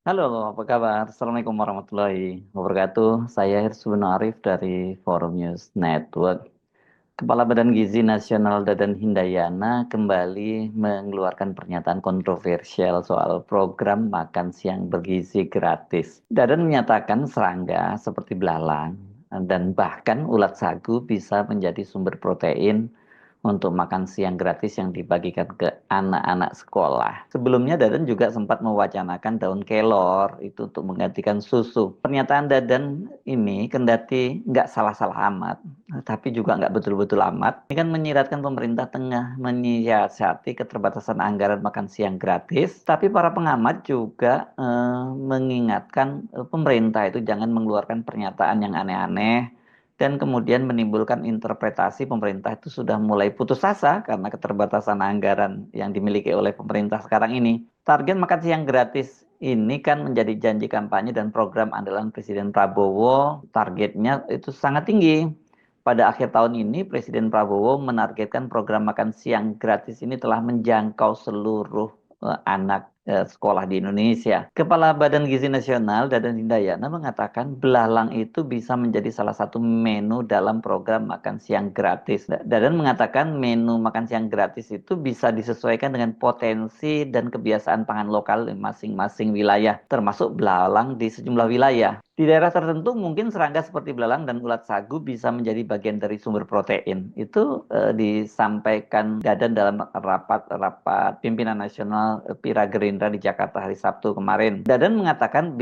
Halo, apa kabar? Assalamualaikum warahmatullahi wabarakatuh. Saya Hirsunu Arif dari Forum News Network. Kepala Badan Gizi Nasional Dadan Hindayana kembali mengeluarkan pernyataan kontroversial soal program makan siang bergizi gratis. Dadan menyatakan serangga seperti belalang dan bahkan ulat sagu bisa menjadi sumber protein untuk makan siang gratis yang dibagikan ke anak-anak sekolah. Sebelumnya Dadan juga sempat mewacanakan daun kelor itu untuk menggantikan susu. Pernyataan Dadan ini kendati nggak salah-salah amat, tapi juga nggak betul-betul amat. Ini kan menyiratkan pemerintah tengah menyiasati keterbatasan anggaran makan siang gratis, tapi para pengamat juga mengingatkan pemerintah itu jangan mengeluarkan pernyataan yang aneh-aneh dan kemudian menimbulkan interpretasi pemerintah itu sudah mulai putus asa karena keterbatasan anggaran yang dimiliki oleh pemerintah sekarang ini. Target makan siang gratis ini kan menjadi janji kampanye dan program andalan Presiden Prabowo. Targetnya itu sangat tinggi. Pada akhir tahun ini, Presiden Prabowo menargetkan program makan siang gratis ini telah menjangkau seluruh anak sekolah di Indonesia. Kepala Badan Gizi Nasional Dadan Hindayana mengatakan belalang itu bisa menjadi salah satu menu dalam program makan siang gratis. Dadan mengatakan menu makan siang gratis itu bisa disesuaikan dengan potensi dan kebiasaan pangan lokal di masing-masing wilayah, termasuk belalang di sejumlah wilayah. Di daerah tertentu mungkin serangga seperti belalang dan ulat sagu bisa menjadi bagian dari sumber protein. Itu disampaikan Dadan dalam rapat pimpinan nasional Pira Gerindra di Jakarta hari Sabtu kemarin. Dadan mengatakan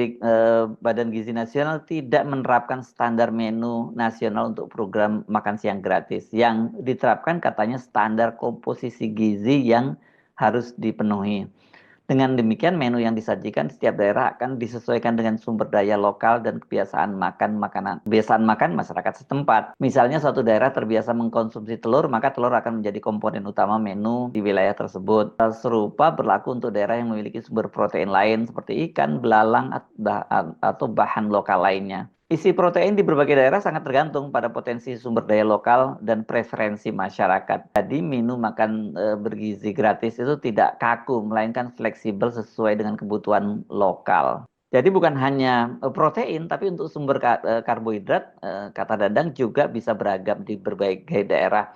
Badan Gizi Nasional tidak menerapkan standar menu nasional untuk program makan siang gratis. Yang diterapkan katanya standar komposisi gizi yang harus dipenuhi. Dengan demikian, menu yang disajikan di setiap daerah akan disesuaikan dengan sumber daya lokal dan kebiasaan makan masyarakat setempat. Misalnya suatu daerah terbiasa mengkonsumsi telur, maka telur akan menjadi komponen utama menu di wilayah tersebut. Serupa berlaku untuk daerah yang memiliki sumber protein lain seperti ikan, belalang, atau bahan lokal lainnya. Isi protein di berbagai daerah sangat tergantung pada potensi sumber daya lokal dan preferensi masyarakat. Jadi menu makan bergizi gratis itu tidak kaku, melainkan fleksibel sesuai dengan kebutuhan lokal. Jadi bukan hanya protein, tapi untuk sumber karbohidrat, kata Dadang juga bisa beragam di berbagai daerah.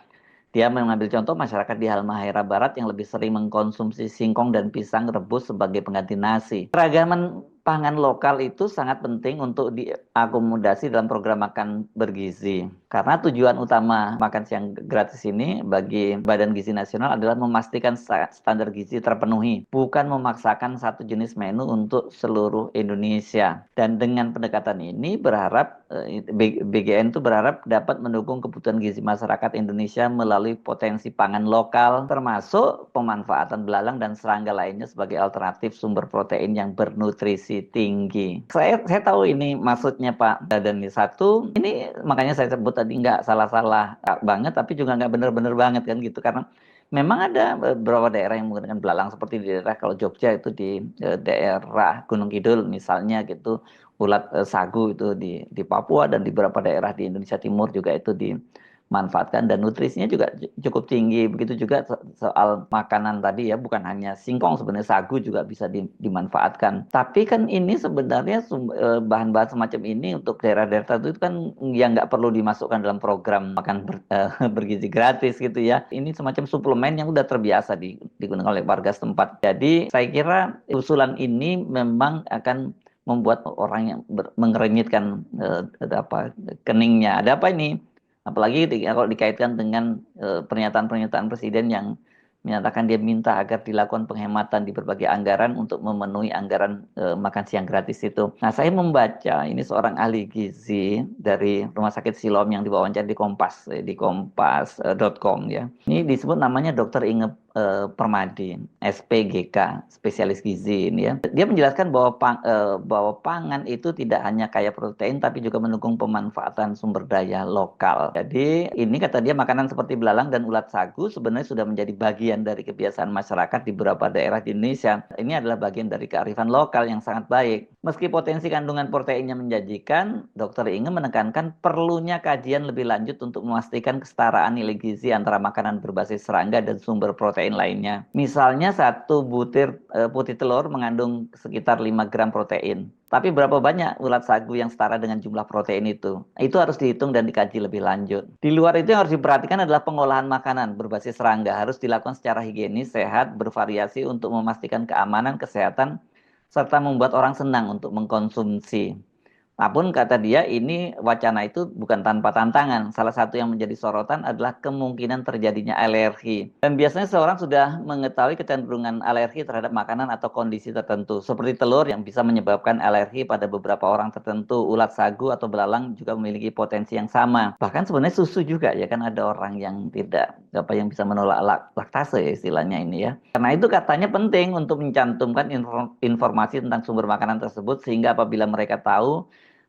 Dia mengambil contoh masyarakat di Halmahera Barat yang lebih sering mengkonsumsi singkong dan pisang rebus sebagai pengganti nasi. Keragaman pangan lokal itu sangat penting untuk diakomodasi dalam program makan bergizi. Karena tujuan utama makan siang gratis ini bagi Badan Gizi Nasional adalah memastikan standar gizi terpenuhi, bukan memaksakan satu jenis menu untuk seluruh Indonesia. Dan dengan pendekatan ini berharap BGN itu berharap dapat mendukung kebutuhan gizi masyarakat Indonesia melalui potensi pangan lokal, termasuk pemanfaatan belalang dan serangga lainnya sebagai alternatif sumber protein yang bernutrisi tinggi. Saya tahu ini maksudnya Pak Dadani satu, ini makanya saya sebut tadi nggak salah-salah banget, tapi juga nggak benar-benar banget kan gitu, karena memang ada beberapa daerah yang menggunakan belalang seperti di daerah kalau Jogja itu di daerah Gunung Kidul misalnya gitu, ulat sagu itu di Papua dan di beberapa daerah di Indonesia Timur juga itu dimanfaatkan dan nutrisinya juga cukup tinggi. Begitu juga soal makanan tadi ya, bukan hanya singkong, sebenarnya sagu juga bisa dimanfaatkan. Tapi kan ini sebenarnya bahan-bahan semacam ini untuk daerah-daerah tertentu itu kan yang nggak perlu dimasukkan dalam program makan bergizi gratis gitu ya. Ini semacam suplemen yang udah terbiasa digunakan oleh warga setempat. Jadi saya kira usulan ini memang akan membuat orang yang mengerenyitkan keningnya. Ada apa ini? Apalagi kalau dikaitkan dengan pernyataan-pernyataan presiden yang menyatakan dia minta agar dilakukan penghematan di berbagai anggaran untuk memenuhi anggaran makan siang gratis itu. Nah, saya membaca ini seorang ahli gizi dari Rumah Sakit Siloam yang diwawancara di kompas.com ya. Ini disebut namanya Dr. Inge Permadi, SPGK, spesialis gizi ini ya. Dia menjelaskan bahwa pangan itu tidak hanya kaya protein tapi juga mendukung pemanfaatan sumber daya lokal. Jadi ini kata dia makanan seperti belalang dan ulat sagu sebenarnya sudah menjadi bagian dari kebiasaan masyarakat di beberapa daerah di Indonesia. Ini adalah bagian dari kearifan lokal yang sangat baik. Meski potensi kandungan proteinnya menjanjikan, Dr. Inge menekankan perlunya kajian lebih lanjut untuk memastikan kesetaraan nilai gizi antara makanan berbasis serangga dan sumber protein protein lainnya. Misalnya satu butir putih telur mengandung sekitar 5 gram protein. Tapi berapa banyak ulat sagu yang setara dengan jumlah protein itu? Itu harus dihitung dan dikaji lebih lanjut. Di luar itu yang harus diperhatikan adalah pengolahan makanan berbasis serangga. Harus dilakukan secara higienis, sehat, bervariasi untuk memastikan keamanan, kesehatan, serta membuat orang senang untuk mengkonsumsi. Namun kata dia ini wacana itu bukan tanpa tantangan. Salah satu yang menjadi sorotan adalah kemungkinan terjadinya alergi. Dan biasanya seorang sudah mengetahui kecenderungan alergi terhadap makanan atau kondisi tertentu. Seperti telur yang bisa menyebabkan alergi pada beberapa orang tertentu. Ulat sagu atau belalang juga memiliki potensi yang sama. Bahkan sebenarnya susu juga ya kan ada orang yang tidak yang bisa menolak laktase ya istilahnya ini ya. Karena itu katanya penting untuk mencantumkan informasi tentang sumber makanan tersebut sehingga apabila mereka tahu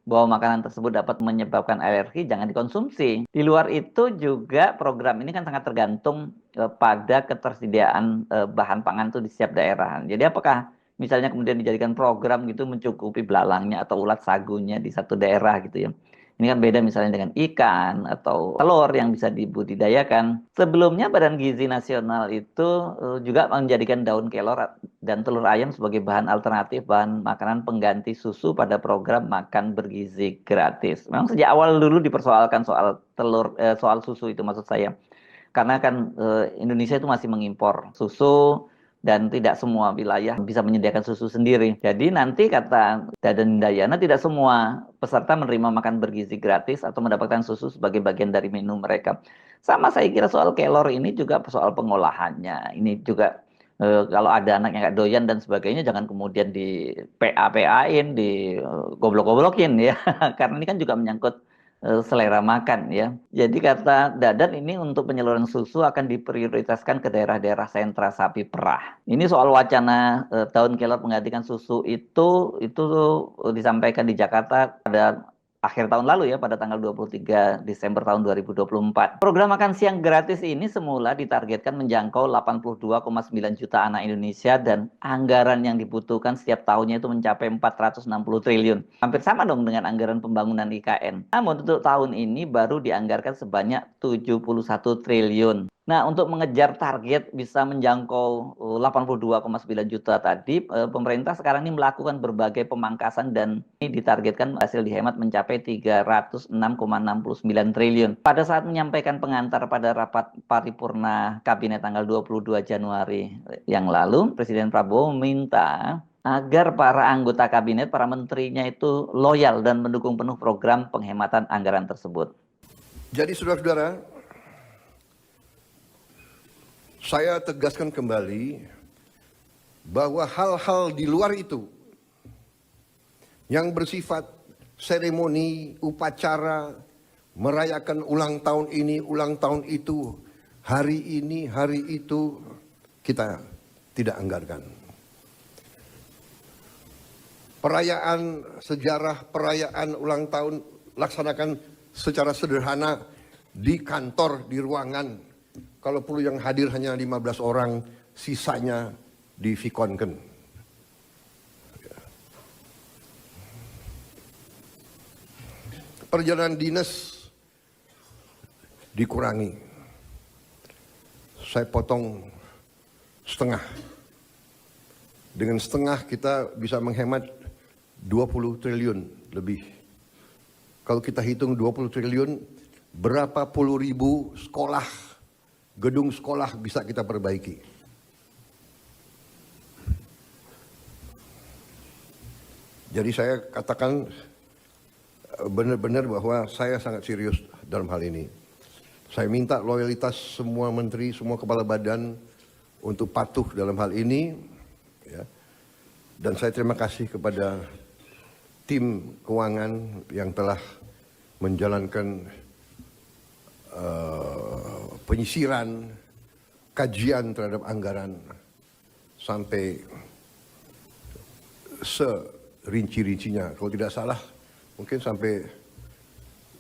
bahwa makanan tersebut dapat menyebabkan alergi, jangan dikonsumsi. Di luar itu juga program ini kan sangat tergantung pada ketersediaan bahan pangan itu di setiap daerah. Jadi apakah misalnya kemudian dijadikan program gitu mencukupi belalangnya atau ulat sagunya di satu daerah gitu ya. Ini kan beda misalnya dengan ikan atau telur yang bisa dibudidayakan. Sebelumnya Badan Gizi Nasional itu juga menjadikan daun kelor dan telur ayam sebagai bahan alternatif, bahan makanan pengganti susu pada program makan bergizi gratis. Memang sejak awal dulu dipersoalkan soal soal susu itu maksud saya. Karena kan Indonesia itu masih mengimpor susu dan tidak semua wilayah bisa menyediakan susu sendiri. Jadi nanti kata Dadan Dayana tidak semua peserta menerima makan bergizi gratis atau mendapatkan susu sebagai bagian dari menu mereka. Sama saya kira soal kelor ini juga soal pengolahannya. Ini juga kalau ada anak yang nggak doyan dan sebagainya jangan kemudian di PA-PA-in, di goblok-goblokin ya. Karena ini kan juga menyangkut selera makan ya. Jadi kata Dadan ini untuk penyaluran susu akan diprioritaskan ke daerah-daerah sentra sapi perah. Ini soal wacana daun kelor menggantikan susu itu disampaikan di Jakarta pada akhir tahun lalu ya pada tanggal 23 Desember tahun 2024. Program makan siang gratis ini semula ditargetkan menjangkau 82,9 juta anak Indonesia dan anggaran yang dibutuhkan setiap tahunnya itu mencapai 460 triliun. Hampir sama dong dengan anggaran pembangunan IKN. Namun untuk tahun ini baru dianggarkan sebanyak 71 triliun. Nah, untuk mengejar target bisa menjangkau 82,9 juta tadi, pemerintah sekarang ini melakukan berbagai pemangkasan dan ini ditargetkan hasil dihemat mencapai 306,69 triliun. Pada saat menyampaikan pengantar pada rapat paripurna Kabinet tanggal 22 Januari yang lalu, Presiden Prabowo meminta agar para anggota kabinet, para menterinya itu loyal dan mendukung penuh program penghematan anggaran tersebut. Jadi saudara-saudara, saya tegaskan kembali bahwa hal-hal di luar itu yang bersifat seremoni, upacara, merayakan ulang tahun ini, ulang tahun itu, hari ini, hari itu, kita tidak anggarkan. Perayaan sejarah, perayaan ulang tahun laksanakan secara sederhana di kantor, di ruangan. Kalau perlu yang hadir hanya 15 orang, sisanya divikonkan. Perjalanan dinas dikurangi. Saya potong setengah. Dengan setengah kita bisa menghemat 20 triliun lebih. Kalau kita hitung 20 triliun, berapa puluh ribu sekolah, gedung sekolah bisa kita perbaiki. Jadi saya katakan benar-benar bahwa saya sangat serius dalam hal ini. Saya minta loyalitas semua menteri, semua kepala badan untuk patuh dalam hal ini. Ya. Dan saya terima kasih kepada tim keuangan yang telah menjalankan penyisiran, kajian terhadap anggaran sampai serinci-rincinya. Kalau tidak salah, mungkin sampai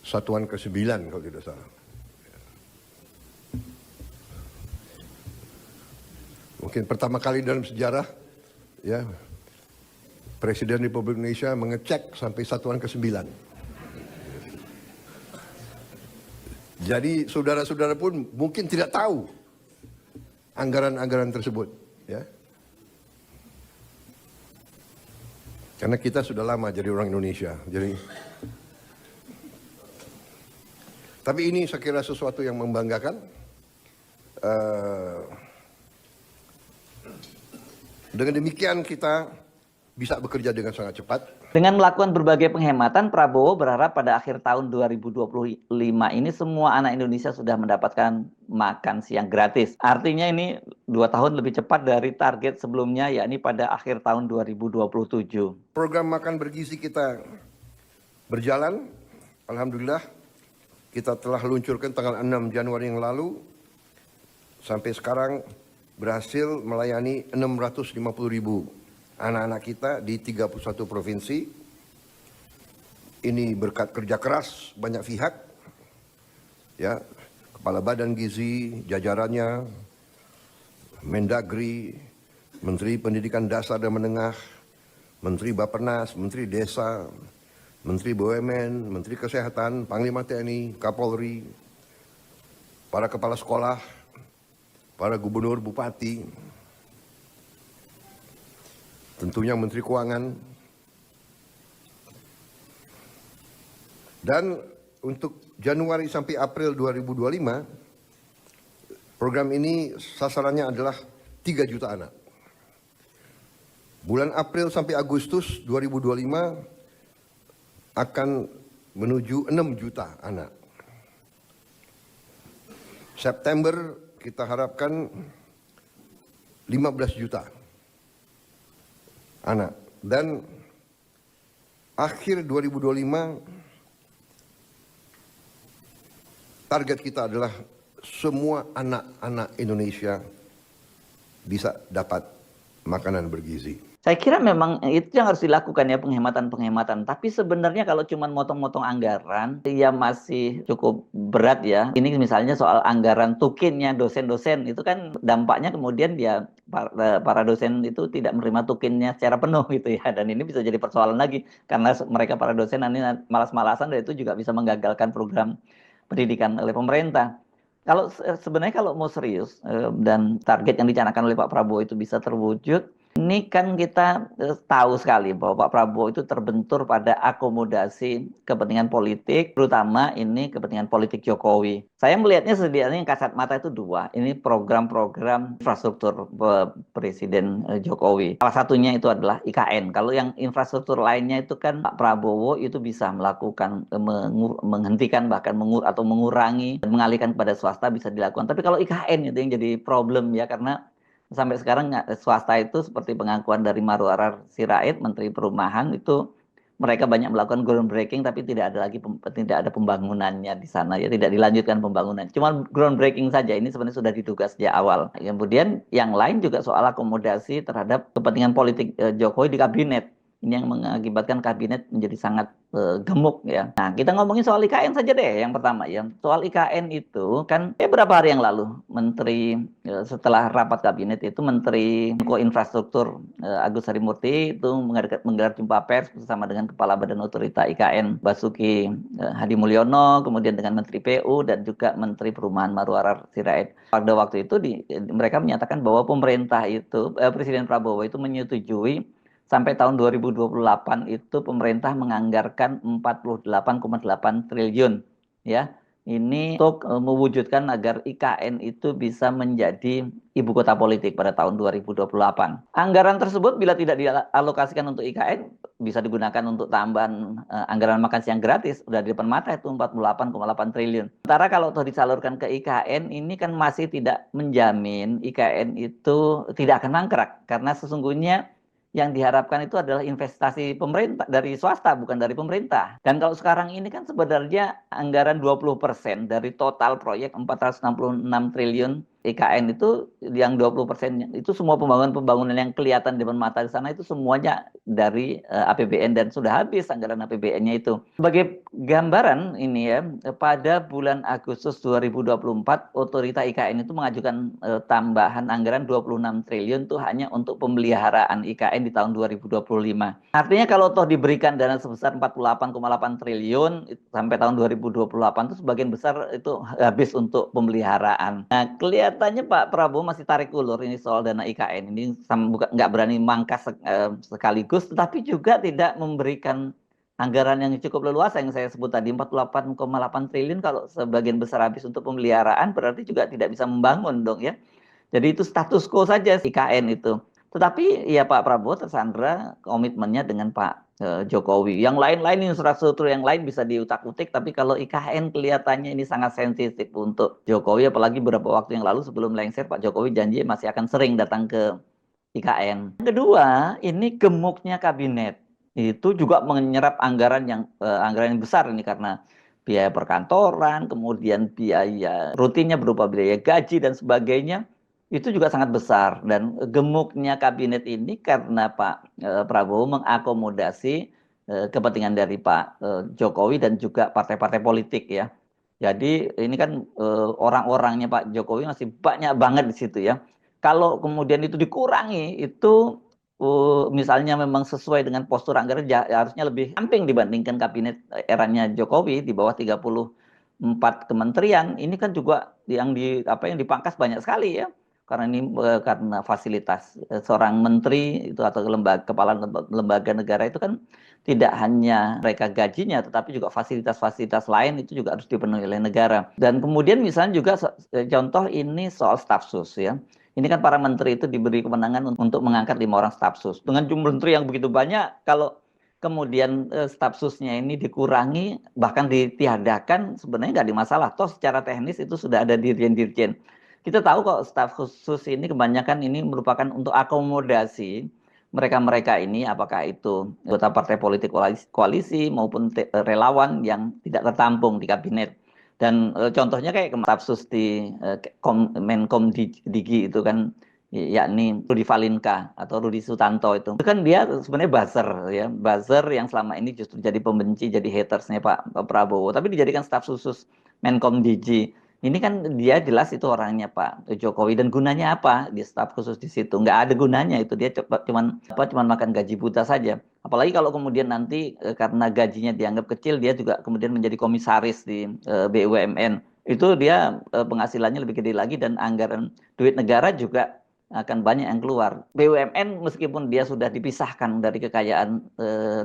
satuan ke-9 kalau tidak salah. Mungkin pertama kali dalam sejarah, ya, Presiden Republik Indonesia mengecek sampai satuan ke-9. Jadi saudara-saudara pun mungkin tidak tahu anggaran-anggaran tersebut, ya. Karena kita sudah lama jadi orang Indonesia, tapi ini saya kira sesuatu yang membanggakan. Dengan demikian kita bisa bekerja dengan sangat cepat. Dengan melakukan berbagai penghematan, Prabowo berharap pada akhir tahun 2025 ini semua anak Indonesia sudah mendapatkan makan siang gratis. Artinya ini 2 tahun lebih cepat dari target sebelumnya, yakni pada akhir tahun 2027. Program makan bergizi kita berjalan. Alhamdulillah kita telah luncurkan tanggal 6 Januari yang lalu. Sampai sekarang berhasil melayani 650.000 anak-anak kita di 31 provinsi. Ini berkat kerja keras banyak pihak, ya, Kepala Badan Gizi, jajarannya, Mendagri, Menteri Pendidikan Dasar dan Menengah, Menteri Bappenas, Menteri Desa, Menteri BUMN, Menteri Kesehatan, Panglima TNI, Kapolri, para kepala sekolah, para gubernur, bupati, tentunya Menteri Keuangan. Dan untuk Januari sampai April 2025, program ini sasarannya adalah 3 juta anak. Bulan April sampai Agustus 2025 akan menuju 6 juta anak. September kita harapkan 15 juta anak. Dan akhir 2025 target kita adalah semua anak-anak Indonesia bisa dapat makanan bergizi. Saya kira memang itu yang harus dilakukan ya, penghematan-penghematan. Tapi sebenarnya kalau cuma motong-motong anggaran, ya masih cukup berat ya. Ini misalnya soal anggaran tukinnya dosen-dosen, itu kan dampaknya kemudian ya para dosen itu tidak menerima tukinnya secara penuh gitu ya. Dan ini bisa jadi persoalan lagi, karena mereka para dosen ini malas-malasan dan itu juga bisa menggagalkan program pendidikan oleh pemerintah. Kalau sebenarnya kalau mau serius dan target yang dicanangkan oleh Pak Prabowo itu bisa terwujud, ini kan kita tahu sekali bahwa Pak Prabowo itu terbentur pada akomodasi kepentingan politik, terutama ini kepentingan politik Jokowi. Saya melihatnya setidaknya yang kasat mata itu 2. Ini program-program infrastruktur Presiden Jokowi. Salah satunya itu adalah IKN. Kalau yang infrastruktur lainnya itu kan Pak Prabowo itu bisa melakukan menghentikan bahkan atau mengurangi dan mengalihkan kepada swasta bisa dilakukan. Tapi kalau IKN itu yang jadi problem ya, karena sampai sekarang swasta itu seperti pengakuan dari Marwarar Sirait, Menteri Perumahan, itu mereka banyak melakukan groundbreaking tapi tidak ada pembangunannya di sana ya, tidak dilanjutkan pembangunan. Cuma groundbreaking saja, ini sebenarnya sudah diduga sejak awal. Kemudian yang lain juga soal akomodasi terhadap kepentingan politik Jokowi di kabinet. Ini yang mengakibatkan kabinet menjadi sangat gemuk ya. Nah, kita ngomongin soal IKN saja deh yang pertama ya. Soal IKN itu kan beberapa hari yang lalu Menteri setelah rapat kabinet itu Menteri Infrastruktur Agus Harimurti itu menggelar jumpa pers bersama dengan Kepala Badan Otorita IKN Basuki Hadi Mulyono, kemudian dengan Menteri PU dan juga Menteri Perumahan Marwarar Sirait. Pada waktu itu mereka menyatakan bahwa pemerintah itu Presiden Prabowo itu menyetujui sampai tahun 2028 itu pemerintah menganggarkan 48,8 triliun ya. Ini untuk mewujudkan agar IKN itu bisa menjadi ibu kota politik pada tahun 2028. Anggaran tersebut bila tidak dialokasikan untuk IKN bisa digunakan untuk tambahan anggaran makan siang gratis, udah di depan mata itu 48,8 triliun. Sementara kalau toh disalurkan ke IKN ini kan masih tidak menjamin IKN itu tidak akan mangkrak, karena sesungguhnya yang diharapkan itu adalah investasi pemerintah dari swasta, bukan dari pemerintah. Dan kalau sekarang ini kan sebenarnya anggaran 20% dari total proyek 466 triliun IKN itu, yang 20% itu semua pembangunan yang kelihatan di depan mata di sana itu semuanya dari APBN dan sudah habis anggaran APBN-nya itu. Sebagai gambaran ini ya, pada bulan Agustus 2024 Otorita IKN itu mengajukan tambahan anggaran 26 triliun itu hanya untuk pemeliharaan IKN di tahun 2025. Artinya kalau toh diberikan dana sebesar 48,8 triliun sampai tahun 2028 itu sebagian besar itu habis untuk pemeliharaan. Nah, kelihatan kelihatannya Pak Prabowo masih tarik ulur ini soal dana IKN ini, nggak berani mangkas sekaligus, tetapi juga tidak memberikan anggaran yang cukup leluasa yang saya sebut tadi 48,8 triliun. Kalau sebagian besar habis untuk pemeliharaan, berarti juga tidak bisa membangun dong ya. Jadi itu status quo saja IKN itu. Tetapi ya Pak Prabowo tersandra komitmennya dengan Pak Jokowi. Yang lain-lain, infrastruktur yang lain bisa diutak-utik, tapi kalau IKN kelihatannya ini sangat sensitif untuk Jokowi, apalagi beberapa waktu yang lalu sebelum lengser Pak Jokowi janji masih akan sering datang ke IKN. Kedua, ini gemuknya kabinet. Itu juga menyerap anggaran yang besar ini karena biaya perkantoran, kemudian biaya rutinnya berupa biaya gaji dan sebagainya. Itu juga sangat besar, dan gemuknya kabinet ini karena Pak Prabowo mengakomodasi kepentingan dari Pak Jokowi dan juga partai-partai politik ya. Jadi ini kan orang-orangnya Pak Jokowi masih banyak banget di situ ya. Kalau kemudian itu dikurangi, itu misalnya memang sesuai dengan postur anggaran, harusnya lebih ramping dibandingkan kabinet eranya Jokowi di bawah 34 kementerian. Ini kan juga yang dipangkas banyak sekali ya. Karena ini karena fasilitas seorang menteri itu atau kepala lembaga negara itu kan tidak hanya mereka gajinya, tetapi juga fasilitas-fasilitas lain itu juga harus dipenuhi oleh negara. Dan kemudian misalnya juga contoh ini soal staf sus ya. Ini kan para menteri itu diberi kewenangan untuk mengangkat 5 orang staf sus. Dengan jumlah menteri yang begitu banyak, kalau kemudian staf susnya ini dikurangi, bahkan ditiadakan, sebenarnya nggak ada masalah. Toh secara teknis itu sudah ada dirjen-dirjen. Kita tahu kok staf khusus ini kebanyakan ini merupakan untuk akomodasi mereka-mereka ini, apakah itu anggota partai politik koalisi maupun relawan yang tidak tertampung di kabinet. Dan contohnya kayak staf sus di Menkom Digi itu kan, yakni Rudi Valinka atau Rudi Sutanto itu kan dia sebenarnya buzzer yang selama ini justru jadi pembenci, jadi hatersnya Pak Prabowo, tapi dijadikan staf khusus Menkom Digi. Ini kan dia jelas itu orangnya Pak Jokowi, dan gunanya apa di staf khusus di situ? Nggak ada gunanya itu, dia cuman makan gaji buta saja. Apalagi kalau kemudian nanti karena gajinya dianggap kecil, dia juga kemudian menjadi komisaris di BUMN. Itu dia penghasilannya lebih gede lagi, dan anggaran duit negara juga akan banyak yang keluar. BUMN meskipun dia sudah dipisahkan dari kekayaan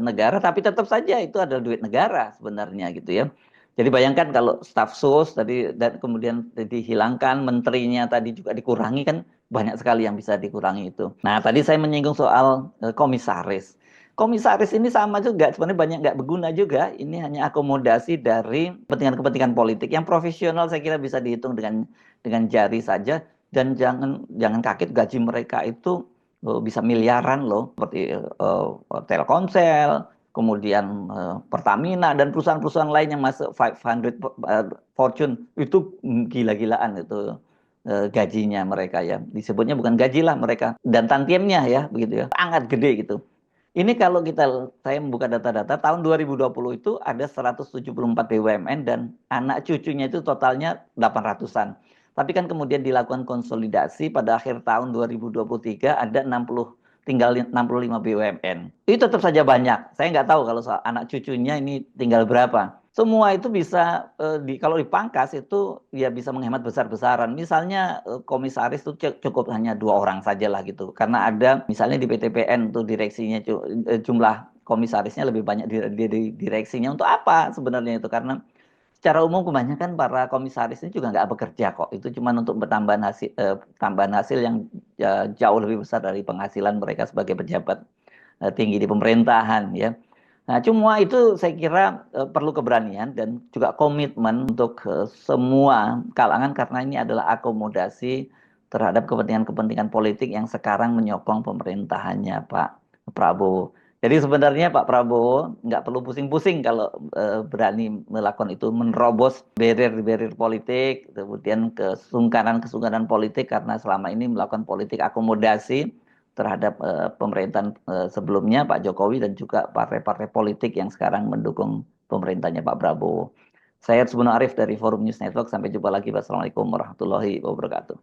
negara, tapi tetap saja itu adalah duit negara sebenarnya gitu ya. Jadi bayangkan kalau staf sus tadi dan kemudian dihilangkan, menterinya tadi juga dikurangi, kan banyak sekali yang bisa dikurangi itu. Nah, tadi saya menyinggung soal komisaris. Komisaris ini sama juga, sebenarnya banyak nggak berguna juga. Ini hanya akomodasi dari kepentingan-kepentingan politik yang profesional. Saya kira bisa dihitung dengan jari saja, dan jangan kaget gaji mereka itu bisa miliaran loh, seperti Telkomsel, kemudian Pertamina dan perusahaan-perusahaan lain yang masuk 500 Fortune itu gila-gilaan itu gajinya mereka ya. Disebutnya bukan gaji lah mereka, dan tantiemnya ya begitu ya. Sangat gede gitu. Ini kalau saya membuka data-data tahun 2020 itu ada 174 BUMN dan anak cucunya itu totalnya 800-an. Tapi kan kemudian dilakukan konsolidasi pada akhir tahun 2023 ada 65 BUMN. Itu tetap saja banyak. Saya nggak tahu kalau soal anak cucunya ini tinggal berapa. Semua itu bisa kalau dipangkas itu ya bisa menghemat besar-besaran. Misalnya komisaris itu cukup hanya 2 orang saja lah gitu. Karena ada misalnya di PTPN tuh direksinya jumlah komisarisnya lebih banyak di direksinya. Untuk apa sebenarnya itu? Karena secara umum kebanyakan para komisaris ini juga nggak bekerja kok. Itu cuma untuk tambahan hasil yang jauh lebih besar dari penghasilan mereka sebagai pejabat tinggi di pemerintahan ya. Nah, cuma itu saya kira perlu keberanian dan juga komitmen untuk semua kalangan, karena ini adalah akomodasi terhadap kepentingan-kepentingan politik yang sekarang menyokong pemerintahannya Pak Prabowo. Jadi sebenarnya Pak Prabowo nggak perlu pusing-pusing kalau berani melakukan itu, menerobos barrier-barrier politik, kemudian kesungkanan-kesungkanan politik, karena selama ini melakukan politik akomodasi terhadap pemerintahan sebelumnya Pak Jokowi dan juga partai-partai politik yang sekarang mendukung pemerintahnya Pak Prabowo. Saya Subno Arif dari Forum News Network. Sampai jumpa lagi. Wassalamualaikum warahmatullahi wabarakatuh.